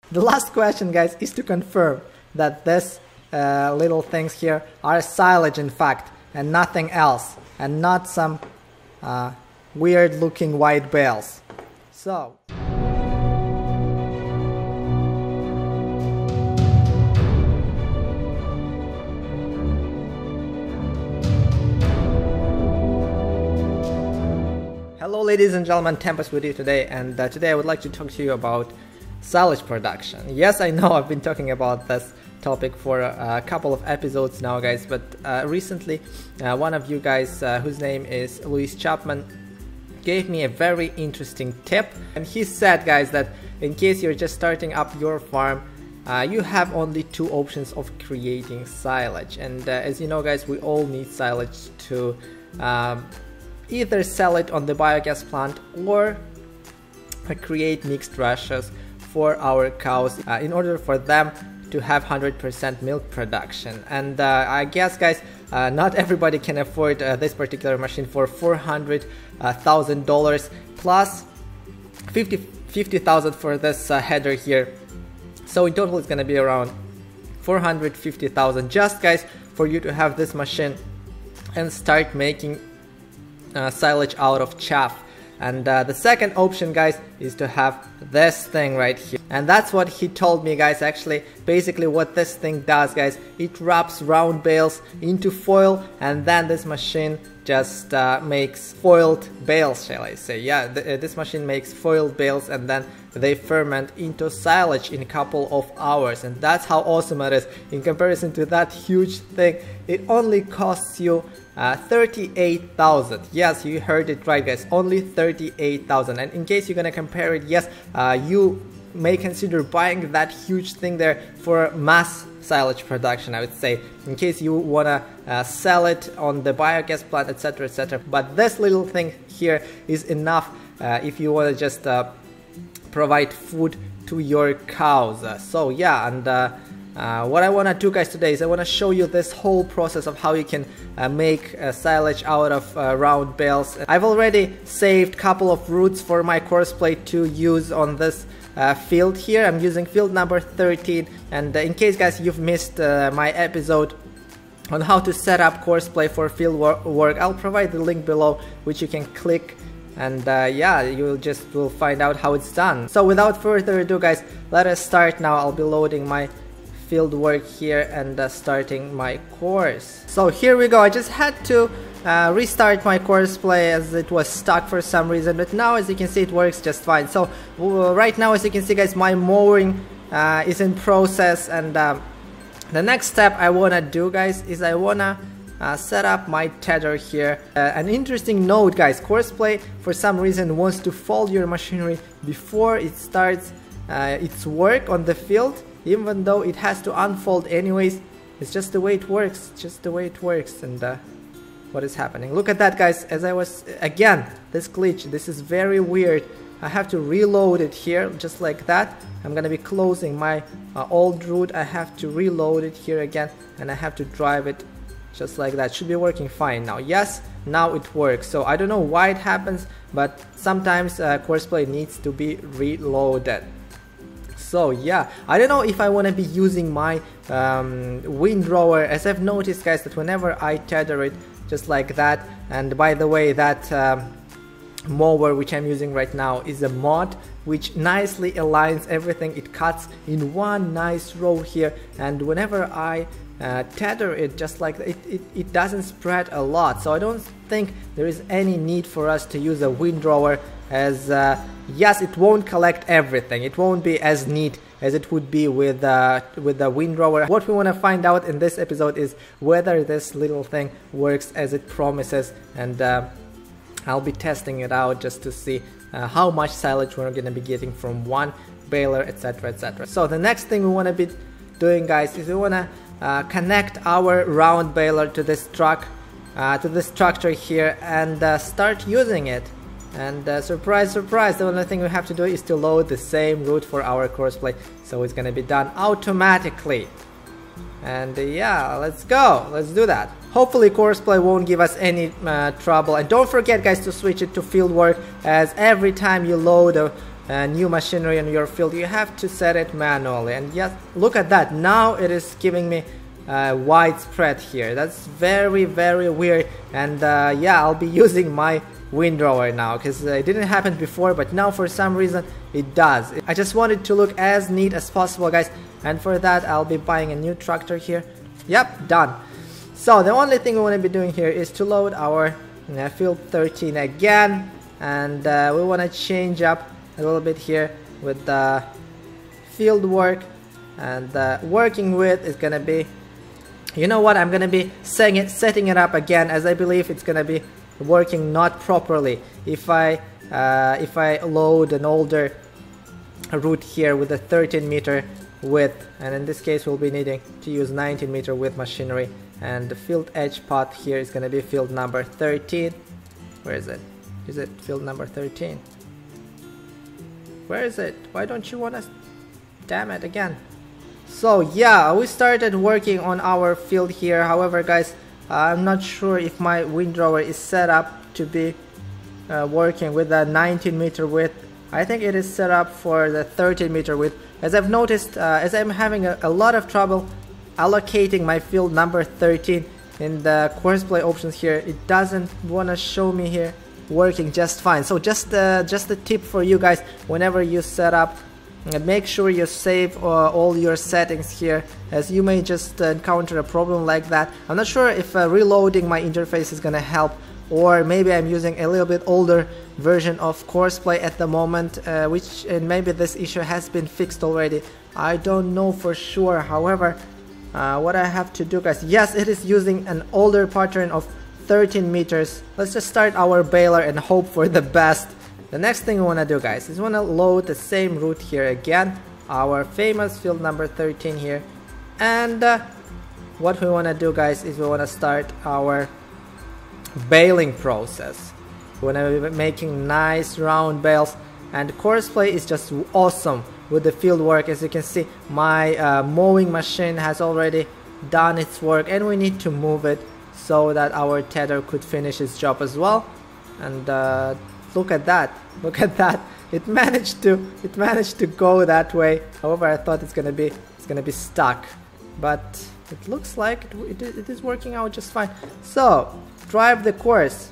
The last question, guys, is to confirm that this little things here are silage in fact, and nothing else, and not some weird looking white bales. So hello ladies and gentlemen, Tempest with you today, and today I would like to talk to you about silage production. Yes, I know I've been talking about this topic for a couple of episodes now, guys, but recently one of you guys whose name is Louis Chapman gave me a very interesting tip, and he said, guys, that in case you're just starting up your farm, you have only two options of creating silage. And as you know, guys, we all need silage to either sell it on the biogas plant or create mixed rashes for our cows in order for them to have 100% milk production. And I guess, guys, not everybody can afford this particular machine for $400,000 plus $50,000 for this header here. So in total it's gonna be around $450,000 just, guys, for you to have this machine and start making silage out of chaff. And the second option, guys, is to have this thing right here, and that's what he told me, guys. Actually, basically what this thing does, guys, it wraps round bales into foil, and then this machine just makes foiled bales, shall I say. Yeah, this machine makes foiled bales, and then they ferment into silage in a couple of hours, and that's how awesome it is. In comparison to that huge thing, it only costs you $38,000. Yes, you heard it right, guys, only $38,000. And in case you're gonna compare it, yes, you may consider buying that huge thing there for mass silage production, I would say, in case you wanna sell it on the biogas plant, etc., etc. But this little thing here is enough if you wanna just provide food to your cows. So yeah, and what I want to do, guys, today is I want to show you this whole process of how you can make silage out of round bales. I've already saved a couple of roots for my Courseplay to use on this field here. I'm using field number 13, and in case, guys, you've missed my episode on how to set up Courseplay for field work, I'll provide the link below, which you can click, and yeah, you'll find out how it's done. So without further ado, guys, let us start now. I'll be loading my field work here and starting my course. So here we go. I just had to restart my Courseplay as it was stuck for some reason, but now, as you can see, it works just fine. So right now, as you can see, guys, my mowing is in process, and the next step I wanna do, guys, is I wanna set up my tether here. An interesting note, guys, Courseplay for some reason wants to fold your machinery before it starts its work on the field, even though it has to unfold anyways. It's just the way it works, just the way it works. And what is happening? Look at that, guys. As I was, again, this glitch, this is very weird. I have to reload it here, just like that. I'm gonna be closing my old route. I have to reload it here again, and I have to drive it just like that. Should be working fine now. Yes, now it works. So I don't know why it happens, but sometimes Courseplay needs to be reloaded. So yeah, I don't know if I want to be using my windrower, as I've noticed, guys, that whenever I tether it just like that, and by the way, that mower which I'm using right now is a mod which nicely aligns everything. It cuts in one nice row here, and whenever I tether it just like that, it doesn't spread a lot. So I don't think there is any need for us to use a windrower, as yes, it won't collect everything. It won't be as neat as it would be with the windrower. What we want to find out in this episode is whether this little thing works as it promises, and I'll be testing it out just to see how much silage we're going to be getting from one baler, etc., etc. So the next thing we want to be doing, guys, is we want to connect our round baler to this truck, to this structure here, and start using it. And surprise, surprise, the only thing we have to do is to load the same route for our Courseplay, so it's gonna be done automatically. And yeah, let's go, let's do that. Hopefully Courseplay won't give us any trouble. And don't forget, guys, to switch it to field work, as every time you load a new machinery in your field, you have to set it manually. And yes, look at that, now it is giving me widespread here. That's very weird. And yeah, I'll be using my windrower now, because it didn't happen before, but now for some reason it does. I just want it to look as neat as possible, guys, and for that I'll be buying a new tractor here. Yep, done. So the only thing we want to be doing here is to load our field 13 again, and we want to change up a little bit here with the field work, and working with is gonna be, you know what, I'm gonna be setting it up again, as I believe it's gonna be working not properly if I load an older route here with a 13-meter width, and in this case we'll be needing to use 19-meter width machinery, and the field edge path here is going to be field number 13. Where is it? Is it field number 13? Where is it? Why don't you want to? Damn it again. So yeah, we started working on our field here. However, guys, I'm not sure if my windrower is set up to be working with a 19-meter width. I think it is set up for the 13-meter width. As I've noticed, as I'm having a lot of trouble allocating my field number 13 in the Courseplay options here, it doesn't want to show me here working just fine. So just a tip for you guys, whenever you set up, make sure you save all your settings here, as you may just encounter a problem like that. I'm not sure if reloading my interface is gonna help, or maybe I'm using a little bit older version of Courseplay at the moment, and maybe this issue has been fixed already. I don't know for sure. However, what I have to do, guys, yes, it is using an older pattern of 13 meters. Let's just start our baler and hope for the best. The next thing we want to do, guys, is we want to load the same route here again, our famous field number 13 here. And what we want to do, guys, is we want to start our baling process. We want to be making nice round bales, and Courseplay is just awesome with the field work. As you can see, my mowing machine has already done its work, and we need to move it so that our tether could finish its job as well. And look at that, it managed to go that way. However, I thought it's gonna be stuck, but it looks like it is working out just fine. So drive the course,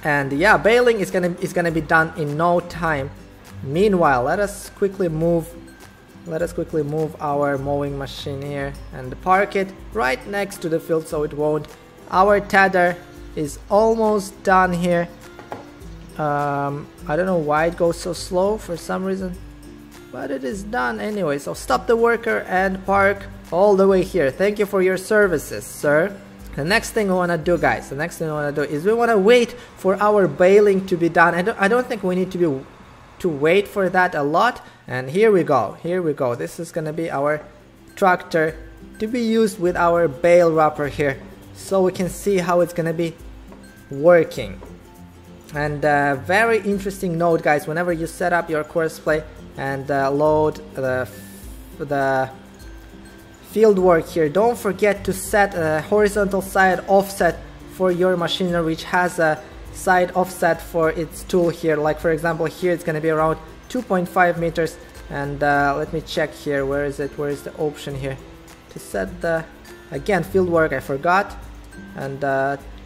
and yeah, baling is gonna be done in no time. Meanwhile, let us quickly move our mowing machine here and park it right next to the field so it won't. Our tether is almost done here. I don't know why it goes so slow for some reason, but it is done anyway. So stop the worker and park all the way here. Thank you for your services, sir. The next thing we want to do, guys, is we want to wait for our baling to be done. I don't think we need to wait for that a lot. And here we go. This is gonna be our tractor to be used with our bale wrapper here, so we can see how it's gonna be working. And very interesting note, guys, whenever you set up your Courseplay and load the field work here, don't forget to set a horizontal side offset for your machinery, which has a side offset for its tool here. Like for example, here it's going to be around 2.5 meters. And let me check here, where is the option here to set the, again, field work, I forgot. And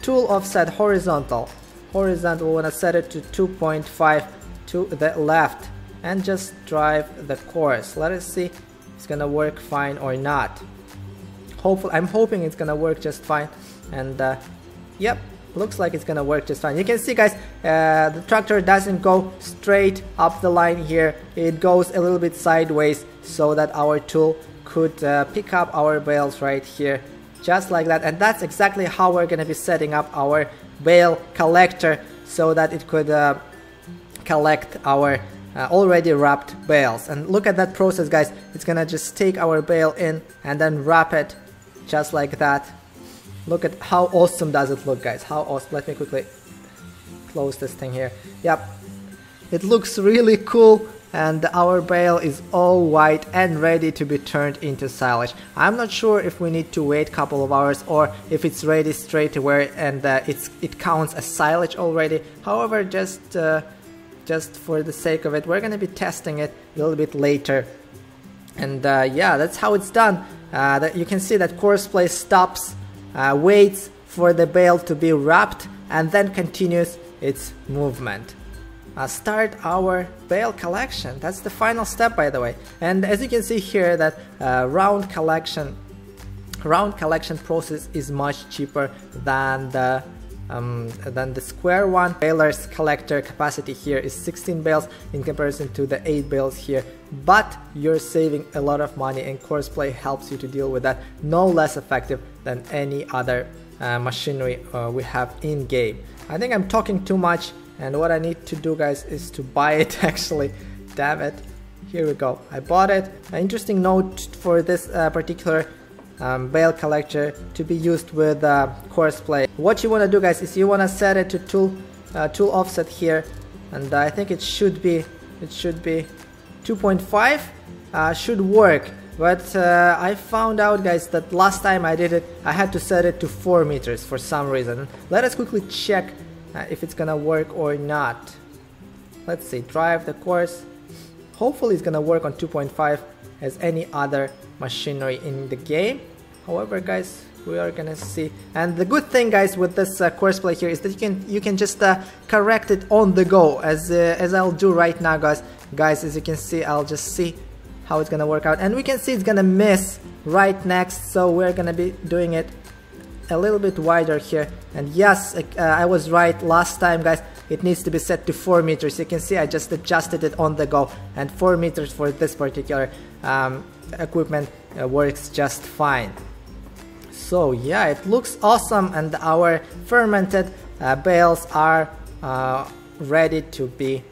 tool offset horizontal, we want to set it to 2.5 to the left, and just drive the course. Let us see if it's gonna work fine or not. I'm hoping it's gonna work just fine. And yep, looks like it's gonna work just fine. You can see, guys, the tractor doesn't go straight up the line here. It goes a little bit sideways so that our tool could pick up our bales right here, just like that. And that's exactly how we're gonna be setting up our bale collector, so that it could collect our already wrapped bales. And look at that process, guys. It's gonna just take our bale in and then wrap it just like that. Look at how awesome does it look, guys. How awesome. Let me quickly close this thing here. Yep, it looks really cool. And our bale is all white and ready to be turned into silage. I'm not sure if we need to wait a couple of hours or if it's ready straight away and it counts as silage already. However, just just for the sake of it. We're gonna be testing it a little bit later. And yeah, that's how it's done. That you can see that Courseplay stops, waits for the bale to be wrapped, and then continues its movement. Start our bale collection. That's the final step, by the way. And as you can see here, that round collection process is much cheaper than the square one. Baler's collector capacity here is 16 bales in comparison to the 8 bales here, but you're saving a lot of money, and Courseplay helps you to deal with that no less effective than any other machinery we have in game. I think I'm talking too much, and what I need to do, guys, is to buy it actually. Damn it. Here we go. I bought it. An interesting note for this particular bale collector to be used with Courseplay. What you want to do, guys, is you want to set it to tool offset here, and I think it should be 2.5 should work. But I found out, guys, that last time I did it, I had to set it to 4 meters for some reason. Let us quickly check if it's gonna work or not. Let's see, drive the course. Hopefully it's gonna work on 2.5 as any other machinery in the game. However, guys, we are gonna see. And the good thing, guys, with this Courseplay here is that you can just correct it on the go, as I'll do right now, guys. As you can see, I'll just see how it's gonna work out, and we can see it's gonna miss right next, so we're gonna be doing it a little bit wider here. And yes, I was right last time, guys. It needs to be set to 4 meters. You can see I just adjusted it on the go, and 4 meters for this particular equipment works just fine. So yeah, it looks awesome, and our fermented bales are ready to be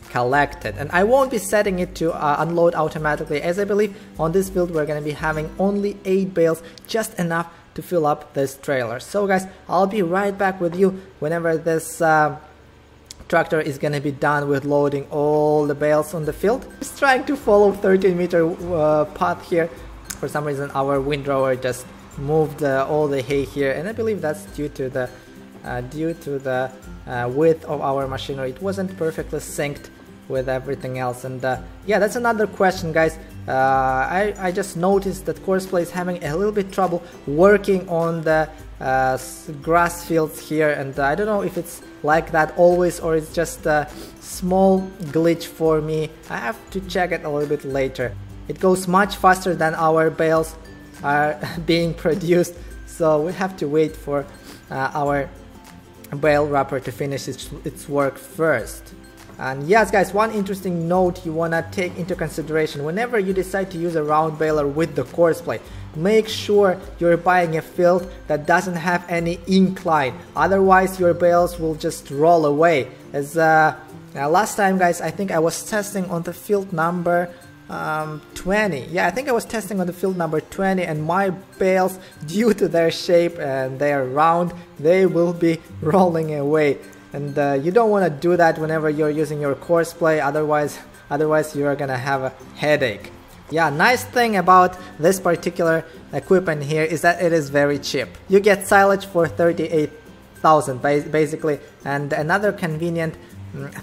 collected. And I won't be setting it to unload automatically, as I believe on this build we're going to be having only 8 bales, just enough to fill up this trailer. So guys, I'll be right back with you whenever this tractor is going to be done with loading all the bales on the field. Just trying to follow 13-meter path here. For some reason our windrower just moved all the hay here, and I believe that's due to the width of our machinery. It wasn't perfectly synced with everything else. And yeah, that's another question, guys. I just noticed that Courseplay is having a little bit trouble working on the grass fields here, and I don't know if it's like that always or it's just a small glitch for me. I have to check it a little bit later. It goes much faster than our bales are being produced, so we have to wait for our bale wrapper to finish its work first. And yes, guys, one interesting note you wanna take into consideration whenever you decide to use a round baler with the Courseplay: make sure you're buying a field that doesn't have any incline, otherwise your bales will just roll away. As last time, guys, I think I was testing on the field number 20. Yeah, I think I was testing on the field number 20, and my bales, due to their shape and their round, they will be rolling away. And you don't want to do that whenever you're using your Courseplay, otherwise you are gonna have a headache. Yeah, nice thing about this particular equipment here is that it is very cheap. You get silage for 38,000 basically, and another convenient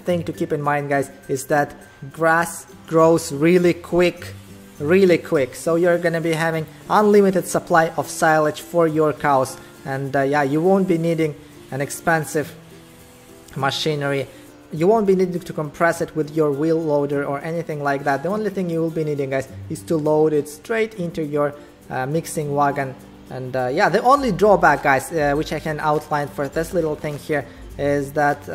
thing to keep in mind, guys, is that grass grows really quick, so you're gonna be having unlimited supply of silage for your cows. And yeah, you won't be needing an expensive machinery. You won't be needing to compress it with your wheel loader or anything like that. The only thing you will be needing, guys, is to load it straight into your mixing wagon. And yeah, the only drawback, guys, which I can outline for this little thing here is that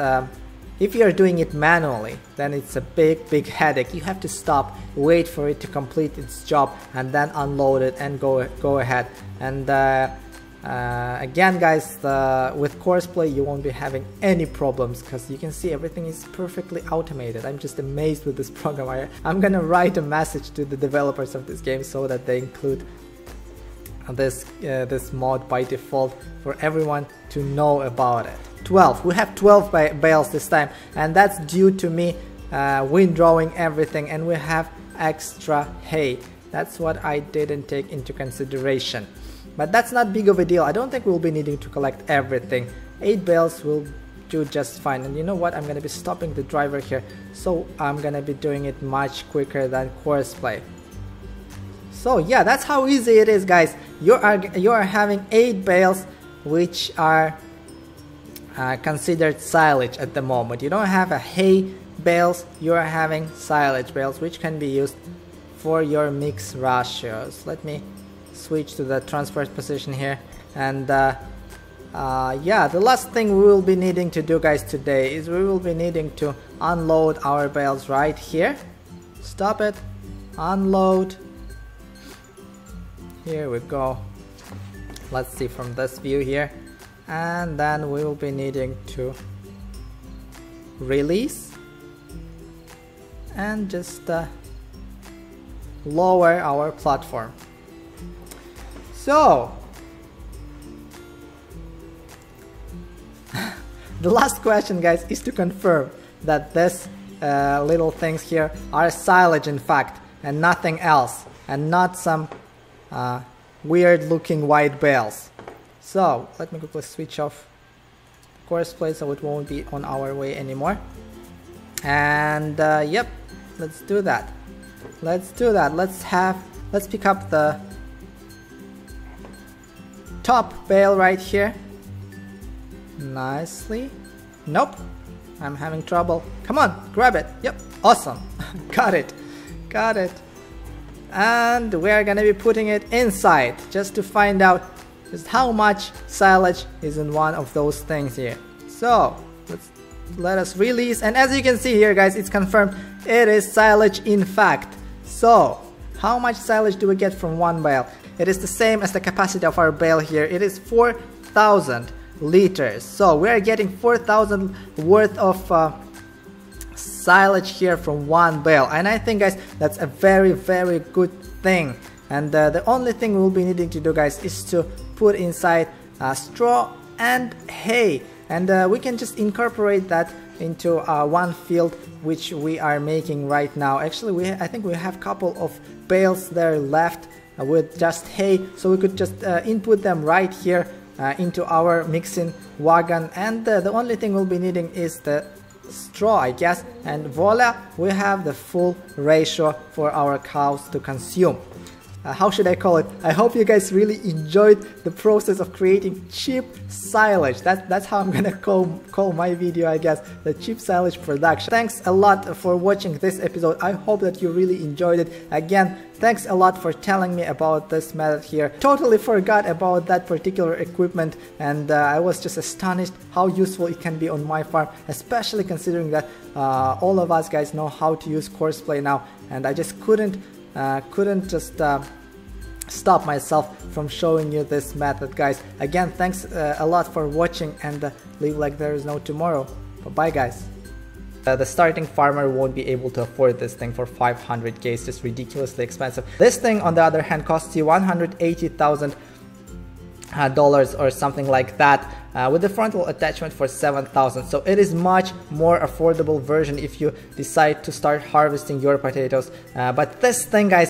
if you're doing it manually, then it's a big headache. You have to stop, wait for it to complete its job, and then unload it and go ahead. And again, guys, with Courseplay you won't be having any problems, because you can see everything is perfectly automated. I'm just amazed with this program. I'm gonna write a message to the developers of this game so that they include this mod by default for everyone to know about it. 12. We have 12 bales this time, and that's due to me windrowing everything, and we have extra hay. That's what I didn't take into consideration. But that's not big of a deal. I don't think we'll be needing to collect everything. 8 bales will do just fine. And you know what, I'm gonna be stopping the driver here, so I'm gonna be doing it much quicker than Courseplay. So yeah, that's how easy it is, guys. You are having 8 bales which are considered silage at the moment. You don't have a hay bales, you are having silage bales which can be used for your mix ratios. Let me switch to the transport position here. And yeah, the last thing we will be needing to do, guys, today is we will be needing to unload our bales right here. Stop it, unload. Here we go. Let's see from this view here. And then we will be needing to release and just lower our platform. So the last question, guys, is to confirm that this little things here are silage in fact and nothing else, and not some weird looking white bales. So let me quickly switch off Courseplay so it won't be on our way anymore. And yep, let's do that. Let's do that. Let's pick up the top bale right here. Nicely. Nope, I'm having trouble. Come on, grab it. Yep, awesome. Got it. Got it. And we're gonna be putting it inside just to find out just how much silage is in one of those things here. So let us release, and as you can see here, guys, it's confirmed it is silage in fact. So how much silage do we get from one bale? It is the same as the capacity of our bale here. It is 4,000 liters. So we are getting 4,000 worth of silage here from one bale, and I think, guys, that's a very good thing. And the only thing we'll be needing to do, guys, is to put inside straw and hay, and we can just incorporate that into one field which we are making right now. Actually, I think we have a couple of bales there left with just hay, so we could just input them right here into our mixing wagon, and the only thing we'll be needing is the straw, I guess, and voila, we have the full ratio for our cows to consume. How should I call it? I hope you guys really enjoyed the process of creating cheap silage. That's how I'm gonna call my video, I guess, the cheap silage production. Thanks a lot for watching this episode. I hope that you really enjoyed it. Again, thanks a lot for telling me about this method here. Totally forgot about that particular equipment, and I was just astonished how useful it can be on my farm, especially considering that all of us guys know how to use Courseplay now, and I just couldn't just stop myself from showing you this method, guys. Again, thanks a lot for watching, and live like there is no tomorrow. Bye bye, guys. The starting farmer won't be able to afford this thing for 500k. It's just ridiculously expensive. This thing, on the other hand, costs you $180,000 or something like that, with the frontal attachment for 7,000. So it is much more affordable version if you decide to start harvesting your potatoes. But this thing, guys,